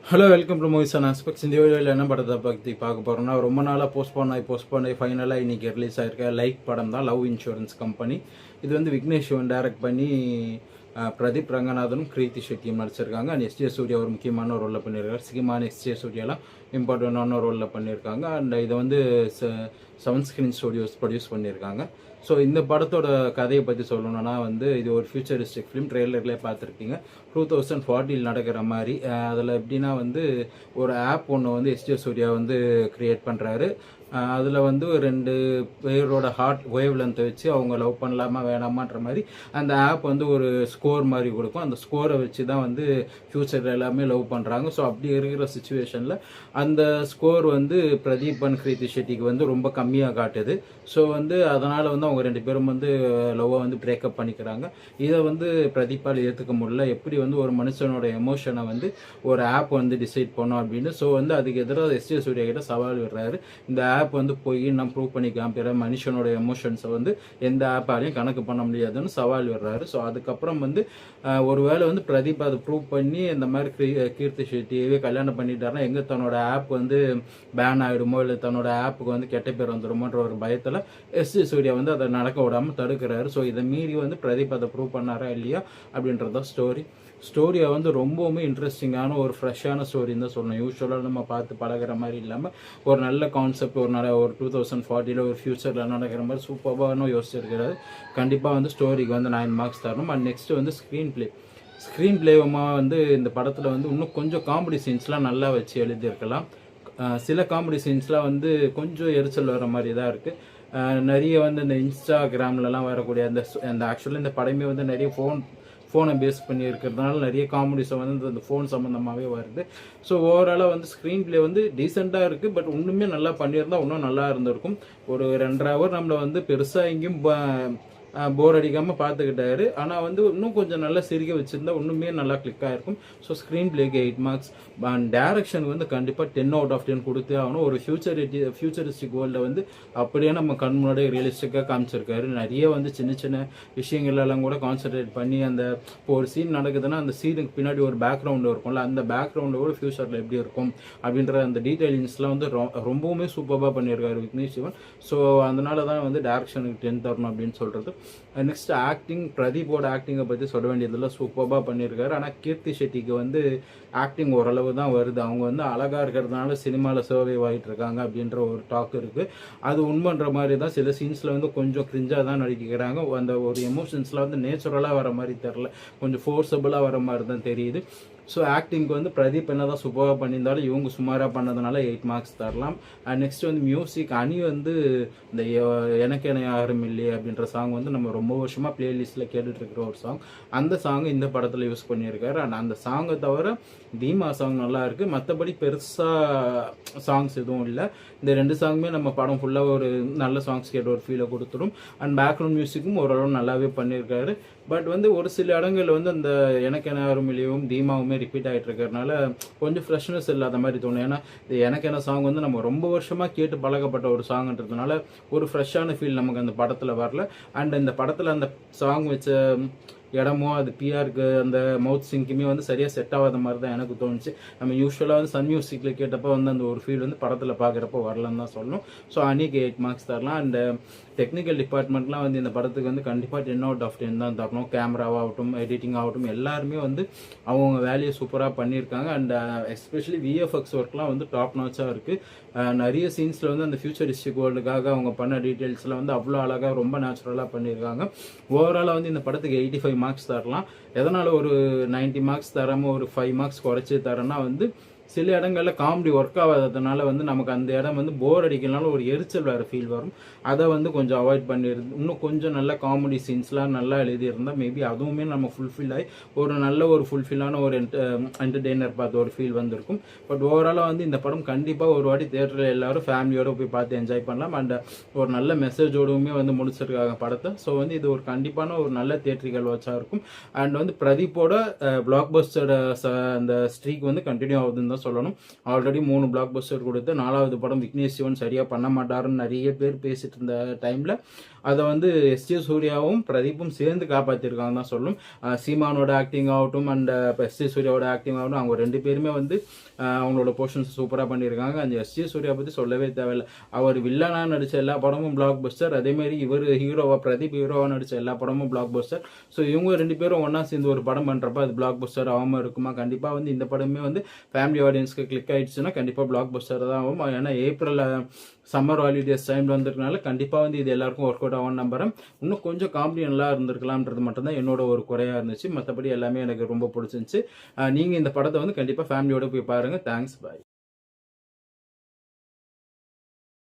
Hello welcome to movies and aspects. இந்த வீடியோவில் என்ன படத்தை பற்றி பார்க்க போகிறோம்னா, ரொம்ப நாளாக போஸ்ட்போன் ஆகி ஃபைனலாக இன்றைக்கி ரிலீஸ் ஆகிருக்க லைக் படம் தான். Love insurance company. இது வந்து விக்னேஷ் சிவன் டைரக்ட் பண்ணி பிரதீப் ரங்கநாதனும் கிருத்தி ஷெட்டியும் நடிச்சிருக்காங்க. அண்ட் எஸ்ஜே சூர்யா ஒரு முக்கியமான ரோலில் பண்ணியிருக்காரு. சிகிமான எஸ்ஜே சூர்யாலாம் இம்பார்ட்டண்டான ரோலில் பண்ணியிருக்காங்க. அண்ட் இதை வந்து செவன் ஸ்கிரீன் ஸ்டுடியோஸ் ப்ரொடியூஸ் பண்ணியிருக்காங்க. ஸோ இந்த படத்தோட கதையை பற்றி சொல்லணும்னா வந்து இது ஒரு ஃபியூச்சரிஸ்டிக் ஃபிலிம். ட்ரெய்லர்லேயே பார்த்துருப்பீங்க. 2040 நடக்கிற மாதிரி. அதில் எப்படின்னா வந்து ஒரு ஆப் ஒன்று வந்து எஸ்ஜே சூர்யா வந்து கிரியேட் பண்ணுறாரு. அதில் வந்து ரெண்டு பேரோட ஹார்ட் வேவ் லென்த்தை வச்சு அவங்க லவ் பண்ணலாமா வேணாமான்ற மாதிரி அந்த ஆப் வந்து ஒரு ஸ்கோர் மாதிரி கொடுக்கும். அந்த ஸ்கோரை வச்சு தான் வந்து ஃப்யூச்சரில் எல்லாமே லவ் பண்ணுறாங்க. ஸோ அப்படி இருக்கிற சுச்சுவேஷனில் அந்த ஸ்கோர் வந்து பிரதீப் அண்ட் கிருத்தி ஷெட்டிக்கு வந்து ரொம்ப கம்மியாக காட்டுது. ஸோ வந்து அதனால் வந்து அவங்க ரெண்டு பேரும் வந்து லவ்வை வந்து பிரேக்கப் பண்ணிக்கிறாங்க. இதை வந்து பிரதீப்பால் ஏற்றுக்க முடியல. எப்படி வந்து ஒரு மனுஷனோட எமோஷனை வந்து ஒரு ஆப் வந்து டிசைட் பண்ணோம் அப்படின்னு. ஸோ வந்து அதுக்கு எதிராக எஸ்ஜே சூர்யா கிட்ட சவால் விடுறாரு. இந்த ஆப் வந்து போய் நான் ப்ரூவ் பண்ணி காமிக்கிற மனுஷனோட எமோஷன்ஸை வந்து எந்த ஆப்பாலையும் கணக்கு பண்ண முடியாதுன்னு சவால் விடுறாரு. ஸோ அதுக்கப்புறம் வந்து ஒருவேளை வந்து பிரதீப் அதை ப்ரூவ் பண்ணி இந்த மாதிரி கீர்த்தி ஷெட்டியவே கல்யாணம் பண்ணிட்டாருன்னா எங்கே தன்னோட ஆப் வந்து பேன் ஆகிடுமோ இல்லை தன்னோட ஆப்புக்கு வந்து கெட்ட பேர் வந்துடுமோன்ற ஒரு பயத்தில் எஸ்ஜே சூர்யா வந்து அதை நடக்க விடாமல் தடுக்கிறாரு. ஸோ இதை மீறி வந்து பிரதீப் அதை ப்ரூவ் பண்ணாரா இல்லையா அப்படின்றத ஸ்டோரியை வந்து ரொம்பவுமே இன்ட்ரெஸ்டிங்கான ஒரு ஃப்ரெஷ்ஷான ஸ்டோரின்னு தான் சொல்லணும். யூஸ்வலாக நம்ம பார்த்து பழகிற மாதிரி இல்லாமல் ஒரு நல்ல கான்செப்ட், ஒரு 2040 ஒரு ஃபியூச்சரில் நடக்கிற மாதிரி சூப்பராக யோசிச்சிருக்கிறாரு. கண்டிப்பாக வந்து ஸ்டோரிக்கு வந்து 9 மார்க்ஸ் தரணும். அண்ட் நெக்ஸ்ட் வந்து ஸ்க்ரீன் பிளேவமாக வந்து இந்த படத்தில் வந்து இன்னும் கொஞ்சம் காமெடி சீன்ஸ்லாம் நல்லா வச்சு எழுதியிருக்கலாம். சில காமெடி சீன்ஸ்லாம் வந்து கொஞ்சம் எரிச்சல் வர மாதிரி தான் இருக்குது. நிறைய வந்து இந்த இன்ஸ்டாகிராம்லலாம் வரக்கூடிய அந்த ஆக்சுவலாக இந்த படமே வந்து நிறைய ஃபோனை பேஸ் பண்ணி இருக்கிறதுனால நிறைய காமெடிஸை வந்து அந்த ஃபோன் சம்மந்தமாகவே வருது. ஸோ ஓவராலாக வந்து ஸ்க்ரீன் பிளே வந்து டீசெண்டாக இருக்குது. பட் இன்னுமே நல்லா பண்ணியிருந்தால் இன்னும் நல்லா இருந்திருக்கும். ஒரு 2.5 ஹவர் நம்மளை வந்து பெருசாக எங்கேயும் போர் அடிக்காமல் பார்த்துக்கிட்டாரு. ஆனால் வந்து இன்னும் கொஞ்சம் நல்லா சிரிக்க வச்சுருந்தா இன்னுமே நல்லா கிளிக் ஆகிருக்கும். ஸோ ஸ்க்ரீன் பிளேக்கு 8 மார்க்ஸ். அண்ட் டேரக்ஷனுக்கு வந்து கண்டிப்பாக 10 out of 10 கொடுத்தே ஆகணும். ஒரு ஃபியூச்சரிஸ்டிக் வேர்ல்டை வந்து அப்படியே நம்ம கண் முன்னாடி ரியலிஸ்டிக்காக காமிச்சிருக்காரு. நிறைய வந்து சின்ன சின்ன விஷயங்கள்லாம் கூட கான்சென்ட்ரேட் பண்ணி அந்த இப்போ ஒரு சீன் நடக்குதுன்னா அந்த சீனுக்கு பின்னாடி ஒரு பேக்ரவுண்டு இருக்கும்ல, அந்த பேக்ரவுண்டு கூட ஃபியூச்சரில் எப்படி இருக்கும் அப்படின்ற அந்த டீட்டெயிலிங்ஸ்லாம் வந்து ரொம்பவுமே சூப்பராக பண்ணியிருக்காரு விக்னேஷ் சிவன். ஸோ அதனால தான் வந்து டேரக்ஷனுக்கு 10 தரணும் அப்படின்னு சொல்கிறது. Next acting. பிரதீப்போட ஆக்டிங்கை பற்றி சொல்ல வேண்டியதில் சூப்பராக பண்ணியிருக்காரு. ஆனால் கீர்த்தி ஷெட்டிக்கு வந்து ஆக்டிங் ஓரளவு தான் வருது. அவங்க வந்து அழகாக இருக்கிறதுனால சினிமாவில் சர்வைவ் ஆகிட்டு இருக்காங்க அப்படின்ற ஒரு டாக் இருக்குது. அது உண்மைன்ற மாதிரி தான். சில சீன்ஸில் வந்து கொஞ்சம் கிரிஞ்சாக தான் நடிக்கிறாங்க. அந்த ஒரு எமோஷன்ஸில் வந்து நேச்சுரலாக வர மாதிரி தெரில, கொஞ்சம் ஃபோர்ஸபுளாக வர மாதிரி தான் தெரியுது. ஸோ ஆக்டிங்க்கு வந்து பிரதீப் என்ன தான் சூப்பராக பண்ணியிருந்தாலும் இவங்க சுமாராக பண்ணதுனால 8 மார்க்ஸ் தரலாம். அண்ட் நெக்ஸ்ட் வந்து மியூசிக். அணி வந்து இந்த எனக்கு என்ன யாரும் இல்லையே அப்படின்ற சாங் வந்து நம்ம ரொம்ப வருஷமாக பிளேலிஸ்ட்டில் கேட்டுட்ருக்கிற ஒரு சாங். அந்த சாங் இந்த படத்தில் யூஸ் பண்ணியிருக்காரு. அண்ட் அந்த சாங்கை தவிர தீமா சாங் நல்லா இருக்குது. மற்றபடி பெருசாக சாங்ஸ் எதுவும் இல்லை. இந்த 2 சாங்குமே நம்ம படம் ஃபுல்லாக ஒரு நல்ல சாங்ஸ் கேட்ட ஒரு ஃபீலை கொடுத்துரும். அண்ட் பேக்ரவுண்ட் மியூசிக்கும் ஓரளவு நல்லாவே பண்ணியிருக்காரு. பட் வந்து ஒரு சில இடங்களில் வந்து அந்த எனக்கு என்ன யாரும் இல்லையும் தீமாவுமே ரிப்பீட் ஆகிட்டு இருக்கிறதுனால கொஞ்சம் ஃப்ரெஷ்னஸ் இல்லாத மாதிரி தோணும். ஏன்னா எனக்கு என்ன சாங் வந்து நம்ம ரொம்ப வருஷமாக கேட்டு பழகப்பட்ட ஒரு சாங்ன்றதுனால ஒரு ஃப்ரெஷ்ஷான ஃபீல் நமக்கு அந்த படத்தில் வரல. அண்ட் இந்த படத்தில் அந்த சாங் வச்ச இடமோ அது பிஆருக்கு அந்த மவுத் சிங்க்குமே வந்து சரியாக செட் ஆகாத மாதிரி தான் எனக்கு தோணுச்சு. நம்ம யூஸ்வலாக வந்து சன் மியூசிக்கில் கேட்டப்போ வந்து அந்த ஒரு ஃபீல் வந்து படத்தில் பார்க்குறப்போ வரலன்னு தான் சொல்லணும். ஸோ அன்றைக்கி 8 மார்க்ஸ் தரலாம். அண்ட் டெக்னிக்கல் டிபார்ட்மெண்ட்லாம் வந்து இந்த படத்துக்கு வந்து கண்டிப்பாக 10 out of 10 தான் தரணும். கேமராவாகட்டும் எடிட்டிங் ஆகட்டும் எல்லாருமே வந்து அவங்க வேலையை சூப்பராக பண்ணியிருக்காங்க. அண்ட் எஸ்பெஷலி விஎஃப்எக்ஸ் ஒர்க்லாம் வந்து டாப் நாச்சாக இருக்குது. நிறைய சீன்ஸில் வந்து அந்த ஃபியூச்சரிஸ்டிக் வேர்ல்டுக்காக அவங்க பண்ண டீட்டெயில்ஸ்லாம் வந்து அவ்வளோ அழகாக ரொம்ப நேச்சுரலாக பண்ணியிருக்காங்க. ஓவராலாக வந்து இந்த படத்துக்கு 85 மார்க்ஸ் தரலாம். எதனால் ஒரு 90 மார்க்ஸ் தராமல் ஒரு 5 மார்க்ஸ் குறைச்சி தரேன்னா வந்து சில இடங்களில் காமெடி ஒர்க் ஆகாததுனால வந்து நமக்கு அந்த இடம் வந்து போர் அடிக்கனாலும் ஒரு எரிச்சல் வேறு ஃபீல் வரும். அதை வந்து கொஞ்சம் அவாய்ட் பண்ணியிருந்து இன்னும் கொஞ்சம் நல்ல காமெடி சீன்ஸ்லாம் நல்லா எழுதியிருந்தால் மேபி அதுவுமே நம்ம ஃபுல்ஃபில் ஆகி ஒரு நல்ல ஒரு ஃபுல்ஃபில்லான ஒரு என்டர்டெய்னர் பார்த்து ஒரு ஃபீல் வந்திருக்கும். பட் ஓவராலாக வந்து இந்த படம் கண்டிப்பாக ஒரு வாட்டி தேட்டரில் எல்லோரும் ஃபேமிலியோடு போய் பார்த்து என்ஜாய் பண்ணலாம். அண்ட் ஒரு நல்ல மெசேஜோடுமே வந்து முடிச்சிருக்காங்க படத்தை. ஸோ வந்து இது ஒரு கண்டிப்பான ஒரு நல்ல தேட்டரிகள் வாட்சாக இருக்கும். அண்ட் வந்து பிரதீப்போட பிளாக் பஸ்டர் அந்த ஸ்ட்ரீக் வந்து கண்டினியூ ஆகுதுன்னு சொல்லணும். ஆல்ரெடி 3 பிளாக் பஸ்டர் கொடுத்து 4வது படம் விக்னேஷ் சிவன் சரியாக பண்ண மாட்டாருன்னு நிறைய பேர் பேசிட்டு இருந்த டைமில் அதை வந்து எஸ்ஜே சூர்யாவும் பிரதீப்பும் சேர்ந்து காப்பாற்றிருக்காங்க தான் சொல்லும். சீமானோட ஆக்டிங் ஆகட்டும் அண்ட் எஸ்ஜே சூர்யாவோட ஆக்டிங் ஆகட்டும், அவங்க 2 பேருமே வந்து அவங்களோட போர்ஷன்ஸ் சூப்பராக பண்ணியிருக்காங்க. அந்த எஸ்ஜே சூர்யா பற்றி சொல்லவே தேவையில்லை. அவர் வில்லனாக நடித்த எல்லா படமும் பிளாக் பஸ்டர். அதேமாதிரி இவர் ஹீரோவா, பிரதீப் ஹீரோவா நடித்த எல்லா படமும் பிளாக் பஸ்டர். ஸோ இவங்க 2 பேரும் ஒன்றா சேர்ந்து ஒரு படம் பண்ணுறப்ப அது பிளாக் பஸ்டர் ஆகாமல் இருக்குமா? கண்டிப்பாக வந்து இந்த படமே வந்து ஃபேமிலி ஆடியன்ஸ்க்கு கிளிக் ஆயிடுச்சுன்னா கண்டிப்பாக பிளாக் பஸ்டர் தான் ஆகும். ஏன்னா ஏப்ரல் சம்மர் ஹாலிடேஸ் டைமில் வந்திருக்கனால கண்டிப்பாக வந்து இது எல்லாருக்கும் ஒர்க் அவுட் ஆகும்னு நம்புறேன். இன்னும் கொஞ்சம் காமெடி நல்லா இருந்திருக்கலாம்ன்றது மட்டும்தான் என்னோட ஒரு குறையாக இருந்துச்சு. மற்றபடி எல்லாமே எனக்கு ரொம்ப பிடிச்சிருந்துச்சு. நீங்கள் இந்த படத்தை வந்து கண்டிப்பாக ஃபேமிலியோட போய் பாருங்கள். தேங்க்ஸ், பாய்.